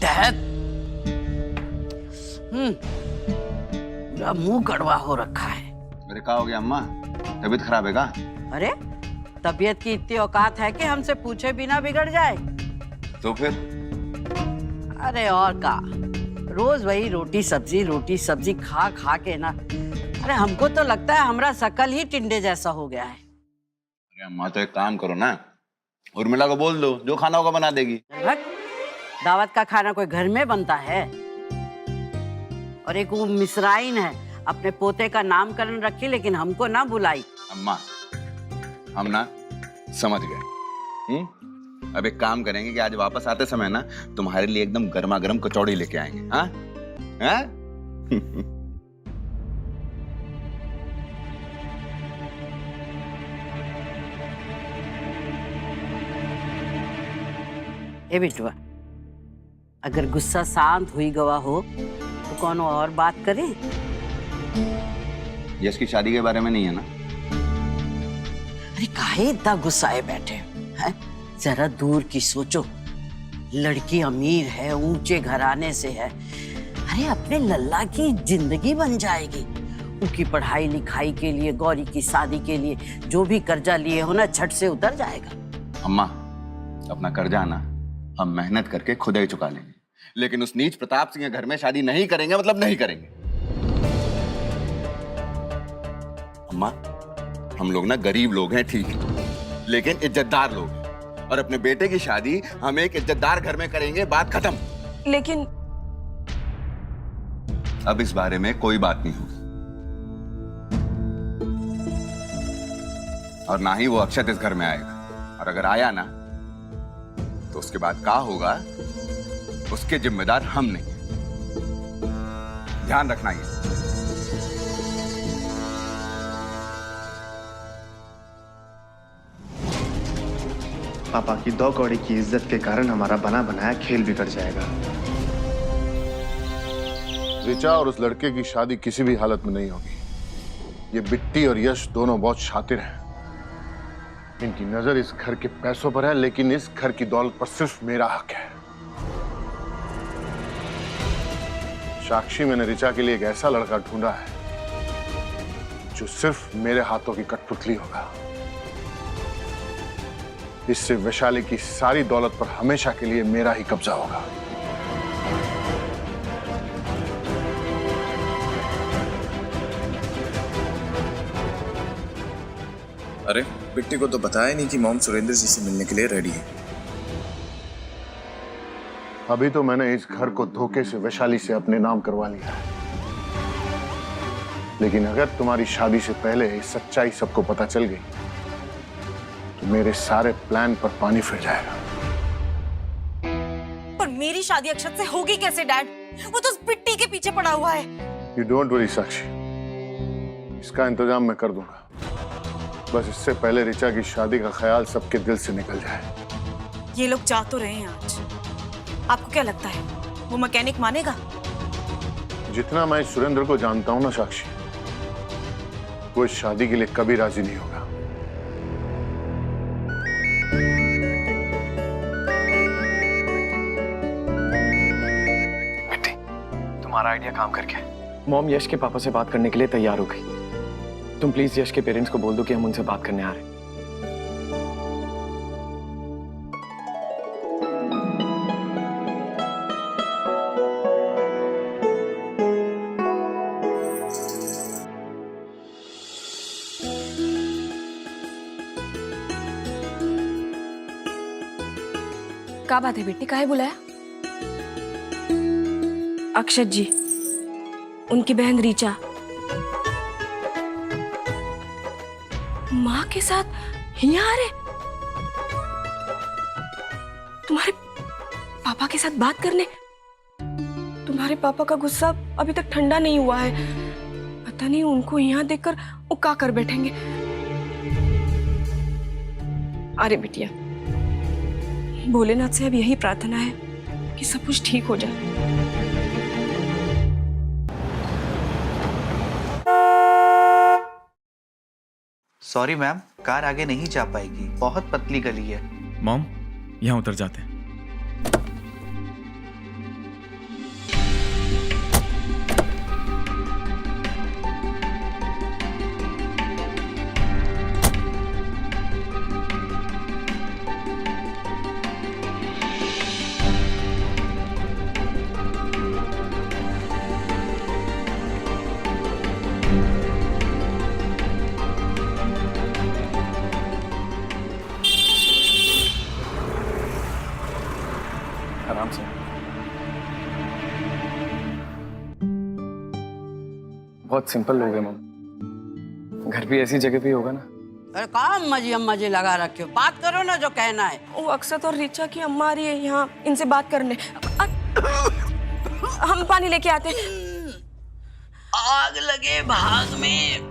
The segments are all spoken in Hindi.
तहत पूरा मुंह कड़वा हो रखा है। अरे क्या हो गया अम्मा, तबीयत खराब है का? अरे तबीयत की इतनी औकात है कि हमसे पूछे बिना बिगड़ जाए? तो फिर? अरे और का, रोज वही रोटी सब्जी खा खा के ना, अरे हमको तो लगता है हमारा शकल ही टिंडे जैसा हो गया है। अरे अम्मा तो एक काम करो ना, उर्मिला को बोल दो, जो खाना होगा बना देगी। दावत का खाना कोई घर में बनता है? और एक वो मिसराइन है, अपने पोते का नामकरण रखी लेकिन हमको ना बुलाई। अम्मा हम ना समझ गए। अब एक काम करेंगे कि आज वापस आते समय ना तुम्हारे लिए एकदम गर्मा गर्म कचौड़ी लेके आएंगे। हाँ हाँ? ए बिटुआ, अगर गुस्सा शांत हुई गवा हो तो कौन और बात करे? यश की शादी के बारे में नहीं है ना? अरे काहे इतना गुस्साए बैठे हैं? जरा दूर की सोचो। लड़की अमीर है, ऊंचे घराने से है। अरे अपने लल्ला की जिंदगी बन जाएगी। उनकी पढ़ाई लिखाई के लिए, गौरी की शादी के लिए जो भी कर्जा लिए हो ना, झट से उतर जाएगा। अम्मा अपना कर्जा ना हम मेहनत करके खुद ही चुका लेंगे, लेकिन उस नीच प्रताप सिंह के घर में शादी नहीं करेंगे, मतलब नहीं करेंगे। अम्मा हम लोग ना गरीब लोग हैं ठीक है, लेकिन इज्जतदार लोग हैं, और अपने बेटे की शादी हम एक इज्जतदार घर में करेंगे, बात खत्म। लेकिन अब इस बारे में कोई बात नहीं होगी, और ना ही वो अक्षत इस घर में आएगा, और अगर आया ना तो उसके बाद क्या होगा उसके जिम्मेदार हम नहीं। ध्यान रखना ये। पापा की 2 कौड़ी की इज्जत के कारण हमारा बना बनाया खेल बिगड़ जाएगा। ऋचा और उस लड़के की शादी किसी भी हालत में नहीं होगी। ये बिट्टी और यश दोनों बहुत शातिर हैं। इनकी नजर इस घर के पैसों पर है, लेकिन इस घर की दौलत पर सिर्फ मेरा हक है। साक्षी, मैंने ऋचा के लिए एक ऐसा लड़का ढूंढा है जो सिर्फ मेरे हाथों की कठपुतली होगा। इससे वैशाली की सारी दौलत पर हमेशा के लिए मेरा ही कब्जा होगा। अरे बिट्टी को तो बताया नहीं कि मॉम सुरेंद्र जी से मिलने के लिए रेडी है। अभी तो मैंने इस घर को धोखे से वैशाली से अपने नाम करवा लिया है, लेकिन अगर तुम्हारी शादी से पहले इस सच्चाई सबको पता चल गई तो मेरे सारे प्लान पर पानी फिर जाएगा। पर मेरी शादी अक्षत से होगी कैसे डैड? वो तो उस बिट्टी के पीछे पड़ा हुआ है। यू डोंट वरी साक्षी, इसका इंतजाम मैं कर दूंगा। बस इससे पहले ऋचा की शादी का ख्याल सबके दिल से निकल जाए। ये लोग जा तो रहे हैं आज, आपको क्या लगता है वो मैकेनिक मानेगा? जितना मैं सुरेंद्र को जानता हूं ना साक्षी, वो इस शादी के लिए कभी राजी नहीं होगा। बेटी, तुम्हारा आइडिया काम कर गया। मॉम यश के पापा से बात करने के लिए तैयार हो गई। तुम प्लीज यश के पेरेंट्स को बोल दो कि हम उनसे बात करने आ रहे हैं। क्या बात है बेटी, काहे बुलाया? अक्षत जी, उनकी बहन रीचा माँ के साथ यहाँ आ रहे? तुम्हारे पापा के साथ बात करने? तुम्हारे पापा का गुस्सा अभी तक ठंडा नहीं हुआ है। पता नहीं उनको यहाँ देखकर वो क्या कर बैठेंगे। अरे बिटिया, भोलेनाथ से अब यही प्रार्थना है कि सब कुछ ठीक हो जाए। सॉरी मैम, कार आगे नहीं जा पाएगी, बहुत पतली गली है। मॉम, यहाँ उतर जाते हैं। आराम से। बहुत सिंपल लोग हैं मॉम, घर भी ऐसी जगह पे होगा ना। अरे काम मजे मजे लगा रखे हो, बात करो ना जो कहना है। वो अक्षत और ऋचा की अम्मा आ रही है यहाँ इनसे बात करने। हम पानी लेके आते हैं। आग लगे भाग में।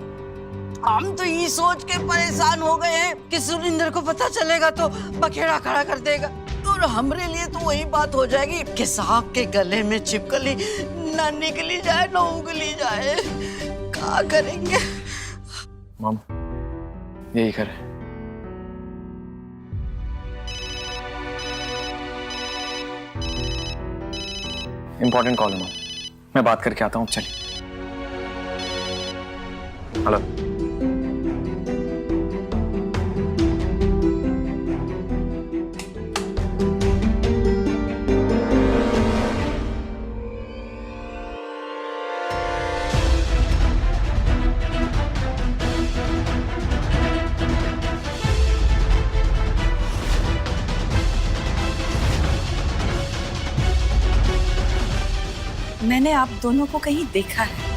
हम तो ये सोच के परेशान हो गए हैं कि सुरेंद्र को पता चलेगा तो बखेड़ा खड़ा कर देगा, और हमरे लिए तो वही बात हो जाएगी कि सांप के गले में छिपकली ना निकली जाए ना उगली जाए। क्या करेंगे? मॉम यही कर। इंपॉर्टेंट कॉल है मॉम, मैं बात करके आता हूँ। चलिए। हेलो। मैंने आप दोनों को कहीं देखा है।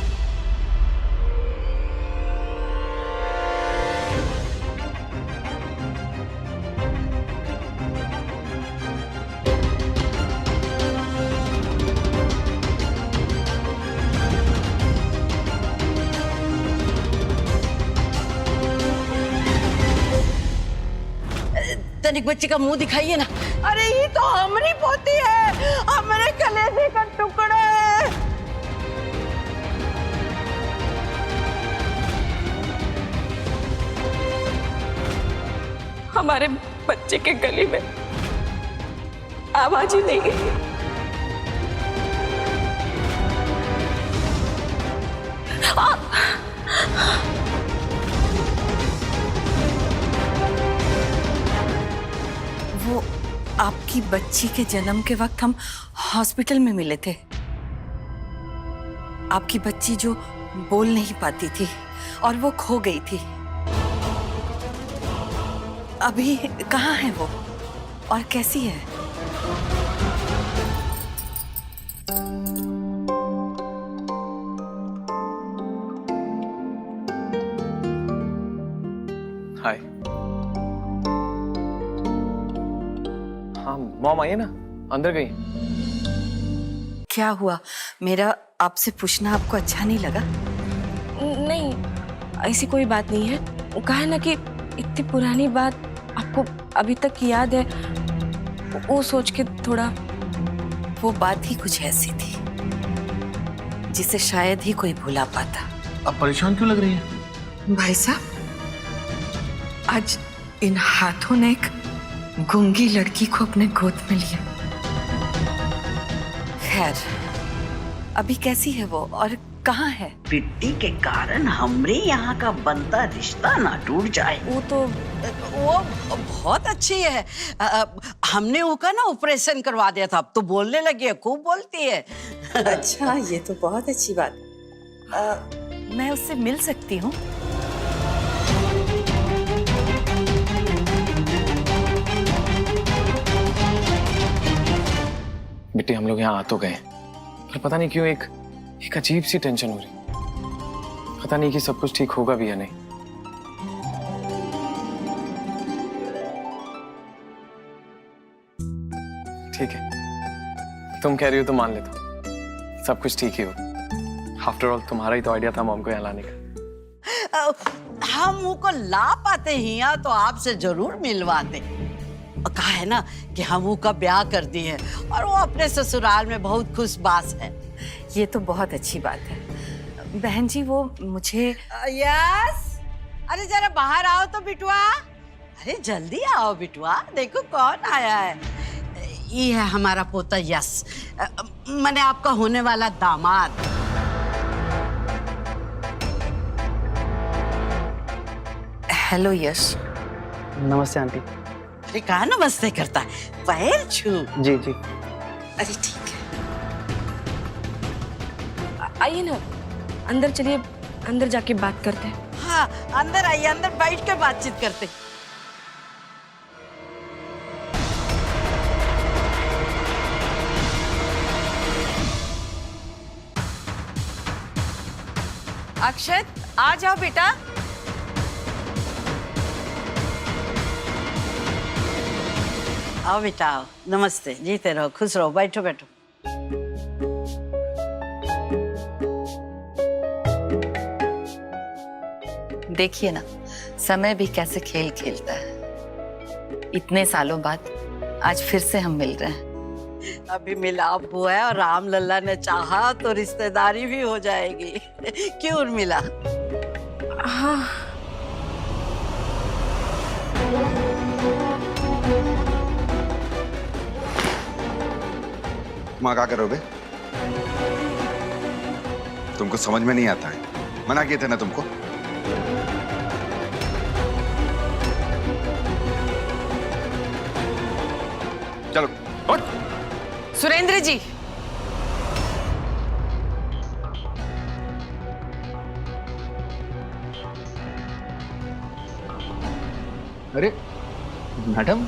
तनिक बच्ची का मुंह दिखाइए ना। अरे ये तो हमारी पोती है, हमारे कलेजे का टुकड़ा है। हमारे बच्चे के गले में आवाज ही नहीं है। वो आपकी बच्ची के जन्म के वक्त हम हॉस्पिटल में मिले थे। आपकी बच्ची जो बोल नहीं पाती थी और वो खो गई थी। अभी कहाँ है वो और कैसी है? हाय। हाँ मॉम आइए ना, अंदर गई। क्या हुआ? मेरा आपसे पूछना आपको अच्छा नहीं लगा? नहीं, ऐसी कोई बात नहीं है। वो कहा है ना कि इतनी पुरानी बात आपको अभी तक याद है, वो सोच के थोड़ा। वो बात ही कुछ ऐसी थी जिसे शायद ही कोई भुला पाता। अब परेशान क्यों लग रही है? भाई साहब, आज इन हाथों ने एक गूंगी लड़की को अपने गोद में लिया। खैर, अभी कैसी है वो और कहाँ है? बिट्टी के कारण हमरे यहाँ का बनता रिश्ता ना टूट जाए। वो बहुत अच्छी है। हमने उसका ना ऑपरेशन करवा दिया था, अब तो बोलने लगी है, खूब बोलती है। अच्छा, ये तो बहुत अच्छी बात। मैं उससे मिल सकती हूँ? बिट्टी, हम लोग यहाँ आ तो गए, पर पता नहीं क्यों एक अजीब सी टेंशन हो रही। पता नहीं कि सब कुछ ठीक होगा भी या नहीं। ठीक है, तुम कह रही हो तो मान लेता हूँ, सब कुछ ठीक ही होगा। आफ्टर ऑल तुम्हारा ही तो आइडिया था मॉम को यहाँ लाने का। हम उनको ला पाते ही यहाँ तो आपसे जरूर मिलवाते। कहा है ना कि हम उनका ब्याह कर दिए हैं और वो अपने ससुराल में बहुत खुशबाश है। ये तो बहुत अच्छी बात है। बहन जी, वो मुझे यस, अरे जरा बाहर आओ तो बिटुआ। अरे जल्दी आओ बिटुआ, देखो कौन आया है। ये है हमारा पोता यश, मैंने आपका होने वाला दामाद। हेलो यश। नमस्ते आंटी। अरे कहा नमस्ते करता है, पैर छू। जी जी। अरे ठीक है, आइए ना, अंदर चलिए, अंदर जाके बात करते हैं। हाँ अंदर आइए, अंदर बैठ के बातचीत करते। अक्षत आ जाओ बेटा। आओ बेटा आओ, नमस्ते, जीते रहो, खुश रहो, बैठो बैठो। देखिए ना, समय भी कैसे खेल खेलता है। इतने सालों बाद आज फिर से हम मिल रहे हैं। अभी मिलाप हुआ है और राम लल्ला ने चाहा तो रिश्तेदारी भी हो जाएगी। क्यों उर्मिला? हाँ। माँ क्या करोगे? तुमको समझ में नहीं आता है, मना किए थे ना तुमको। चलो उठ। सुरेंद्र जी, अरे मैडम,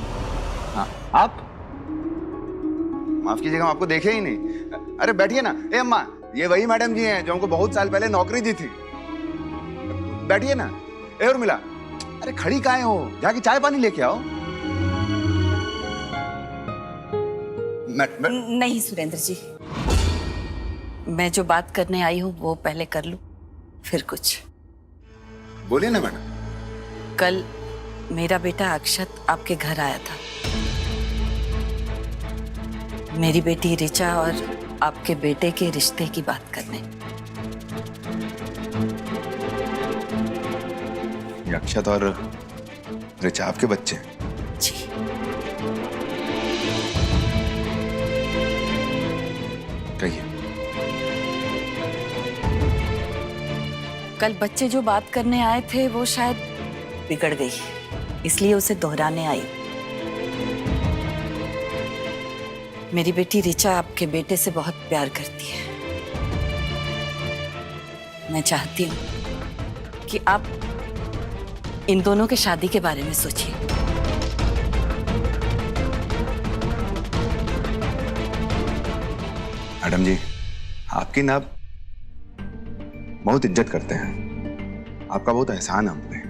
हाँ आप? माफ कीजिएगा, हम आपको देखे ही नहीं। अरे बैठिए ना। ए अम्मा, ये वही मैडम जी हैं जो हमको बहुत साल पहले नौकरी दी थी। बैठिए ना। ए उर्मिला, अरे खड़ी काहे हो? जाके चाय पानी लेके आओ। नहीं सुरेंद्र जी, मैं जो बात करने आई हूँ वो पहले कर लूं, फिर कुछ। बोलिए ना मैडम। कल मेरा बेटा अक्षत आपके घर आया था। मेरी बेटी ऋचा और आपके बेटे के रिश्ते की बात करने। ये अक्षत और ऋचा आपके बच्चे हैं? जी। कहिए। कल बच्चे जो बात करने आए थे वो शायद बिगड़ गई, इसलिए उसे दोहराने आई। मेरी बेटी ऋचा आपके बेटे से बहुत प्यार करती है। मैं चाहती हूं कि आप इन दोनों के शादी के बारे में सोचिए। मैडम जी, आपकी ना बहुत इज्जत करते हैं। आपका बहुत एहसान है हम पे,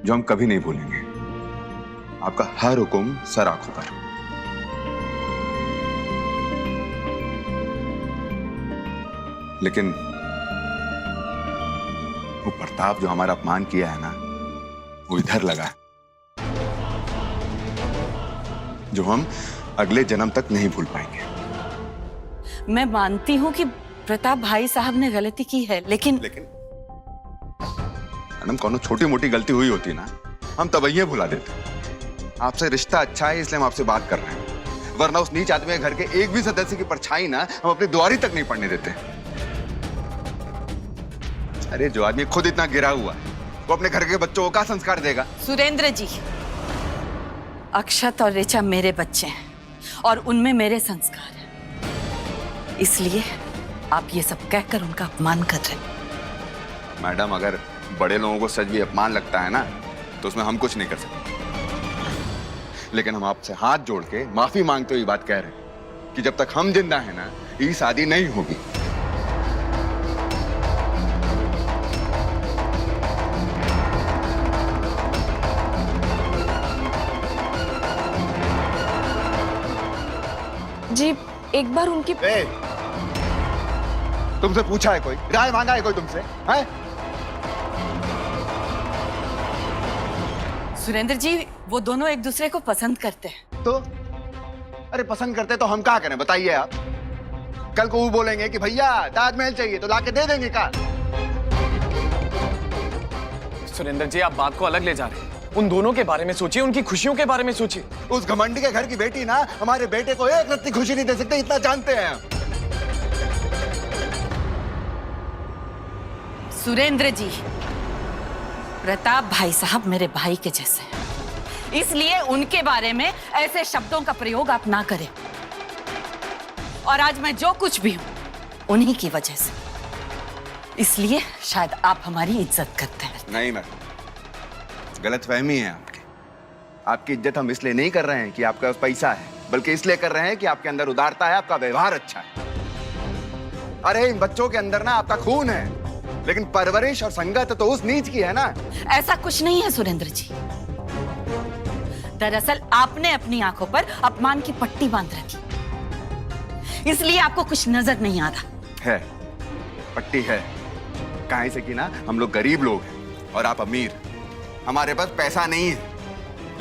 जो हम कभी नहीं भूलेंगे। आपका हर हुक्म सर आंखों पर। लेकिन वो प्रताप जो हमारा अपमान किया है ना, वो इधर लगा है, जो हम अगले जन्म तक नहीं भूल पाएंगे। मैं मानती हूं कि प्रताप भाई साहब ने गलती की है, लेकिन मैडम, कोनो छोटी मोटी गलती हुई होती ना, हम तब भुला देते। आपसे रिश्ता अच्छा है इसलिए हम आपसे बात कर रहे हैं, वरना उस नीच आदमी के घर के एक भी सदस्य की परछाई ना हम अपनी द्वारी तक नहीं पड़ने देते। अरे जो आदमी खुद इतना गिरा हुआ है, वो अपने घर के बच्चों को क्या संस्कार देगा? सुरेंद्र जी, अक्षत और ऋचा मेरे बच्चे हैं और उनमें मेरे संस्कार हैं, इसलिए आप ये सब कहकर उनका अपमान कर रहे हैं। मैडम, अगर बड़े लोगों को सच भी अपमान लगता है ना, तो उसमें हम कुछ नहीं कर सकते। लेकिन हम आपसे हाथ जोड़ के माफी मांगते हुए बात कह रहे हैं कि जब तक हम जिंदा हैं ना, ये शादी नहीं होगी। जी, एक बार उनकी तुमसे पूछा है कोई? राय मांगा है कोई तुमसे? है? सुरेंद्र जी, वो दोनों एक दूसरे को पसंद करते हैं। तो अरे पसंद करते तो हम क्या करें, बताइए आप? कल को वो बोलेंगे कि भैया ताजमहल चाहिए तो लाके दे देंगे क्या? सुरेंद्र जी, आप बात को अलग ले जा रहे हैं। उन दोनों के बारे में सोचिए, उनकी खुशियों के बारे में सोचिए। उस घमंडी के घर की बेटी ना हमारे बेटे को एक रत्ती खुशी नहीं दे सकते, इतना जानते हैं हम। सुरेंद्र जी, प्रताप भाई साहब मेरे भाई के जैसे हैं, इसलिए उनके बारे में ऐसे शब्दों का प्रयोग आप ना करें। और आज मैं जो कुछ भी हूं, उन्हीं की वजह से, इसलिए शायद आप हमारी इज्जत करते हैं। नहीं मैडम, गलतफहमी है आपकी। आपकी इज्जत हम इसलिए नहीं कर रहे हैं कि आपका पैसा है, बल्कि इसलिए कर रहे हैं कि आपके अंदर उदारता है, आपका व्यवहार अच्छा है। अरे इन बच्चों के अंदर ना आपका खून है, लेकिन परवरिश और संगत तो उस नीच की है ना। ऐसा कुछ नहीं है सुरेंद्र जी। दरअसल आपने अपनी आंखों पर अपमान की पट्टी बांध रखी, इसलिए आपको कुछ नजर नहीं आता। है, पट्टी है। काहे से कि ना हम लोग गरीब लोग हैं और आप अमीर। हमारे पास पैसा नहीं है,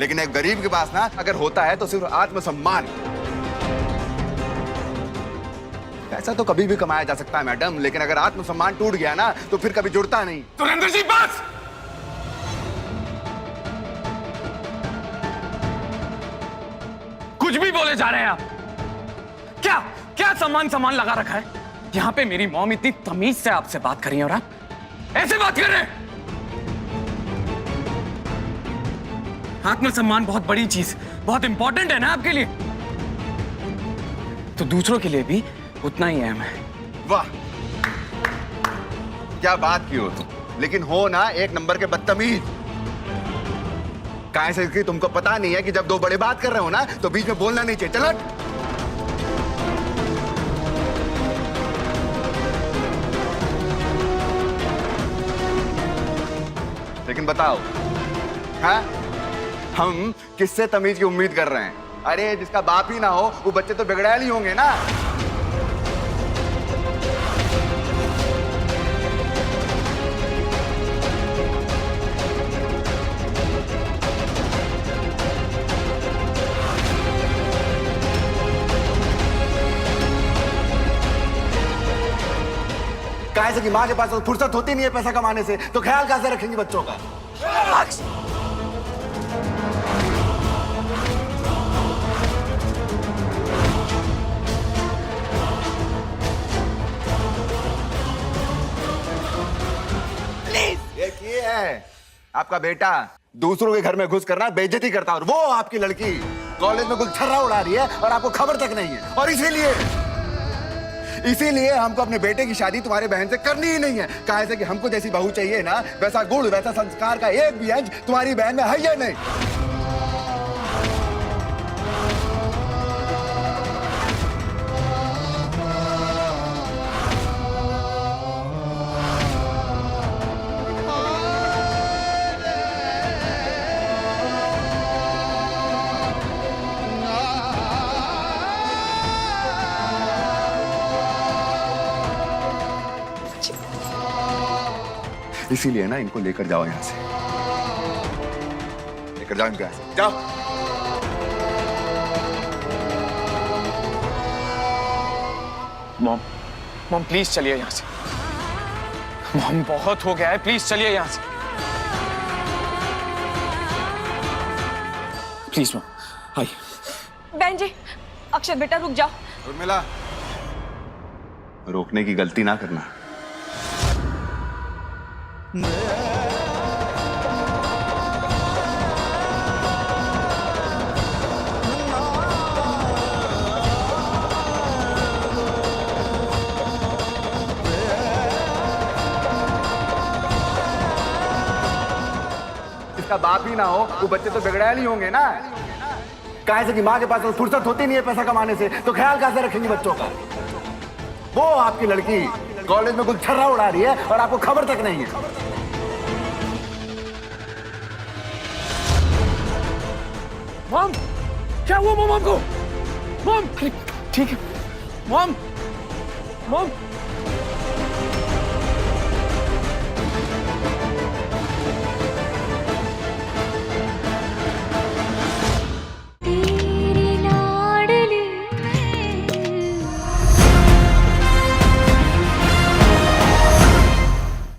लेकिन एक गरीब के पास ना अगर होता है तो सिर्फ आत्मसम्मान। पैसा तो कभी भी कमाया जा सकता है मैडम, लेकिन अगर आत्मसम्मान टूट गया ना तो फिर कभी जुड़ता नहीं। सुरेंद्र जी बस! कुछ भी बोले जा रहे हैं आप। क्या क्या सामान लगा रखा है? यहां पे मेरी मॉम इतनी तमीज से आपसे बात कर रही है और आप ऐसे बात कर रहे हैं। आत्मसम्मान बहुत बड़ी चीज, बहुत इंपॉर्टेंट है ना आपके लिए, तो दूसरों के लिए भी उतना ही अहम है। वाह, क्या बात की हो तुम, लेकिन हो ना एक नंबर के बदतमीज। काहे से कि तुमको पता नहीं है कि जब दो बड़े बात कर रहे हो ना तो बीच में बोलना नहीं चाहिए। चल हट। लेकिन बताओ, हाँ, हम किससे तमीज की उम्मीद कर रहे हैं? अरे जिसका बाप ही ना हो वो बच्चे तो बिगड़ैल ही होंगे ना। काहे से कि माँ के पास तो फुर्सत होती नहीं है पैसा कमाने से, तो ख्याल कैसे रखेंगी बच्चों का? ये है आपका बेटा दूसरों के घर में घुस करना बेइज्जती करता, और वो आपकी लड़की कॉलेज में गुलछर्रा उड़ा रही है और आपको खबर तक नहीं है। और इसीलिए हमको अपने बेटे की शादी तुम्हारे बहन से करनी ही नहीं है। काहे से कि हमको जैसी बहू चाहिए ना, वैसा गुण वैसा संस्कार का एक भी अंश तुम्हारी बहन में है या नहीं। इसीलिए ना इनको लेकर जाओ यहां से, लेकर जाओ इनको यहां से, जाओ। मॉम प्लीज चलिए यहां से। मॉम बहुत हो गया है, प्लीज चलिए यहां से। प्लीज मॉम आइए। बहन जी, अक्षर बेटा रुक जाओ। उर्मिला, रोकने की गलती ना करना। इसका बाप ही ना हो वो बच्चे तो बिगड़ैल ही होंगे ना। काहे से कि माँ के पास तो फुर्सत होती नहीं है पैसा कमाने से, तो ख्याल कैसे रखेंगी बच्चों का? वो आपकी लड़की कॉलेज में गुलछर्रा उड़ा रही है और आपको खबर तक नहीं है। मॉम, क्या हुआ मॉम आपको? मॉम, ठीक है। मॉम,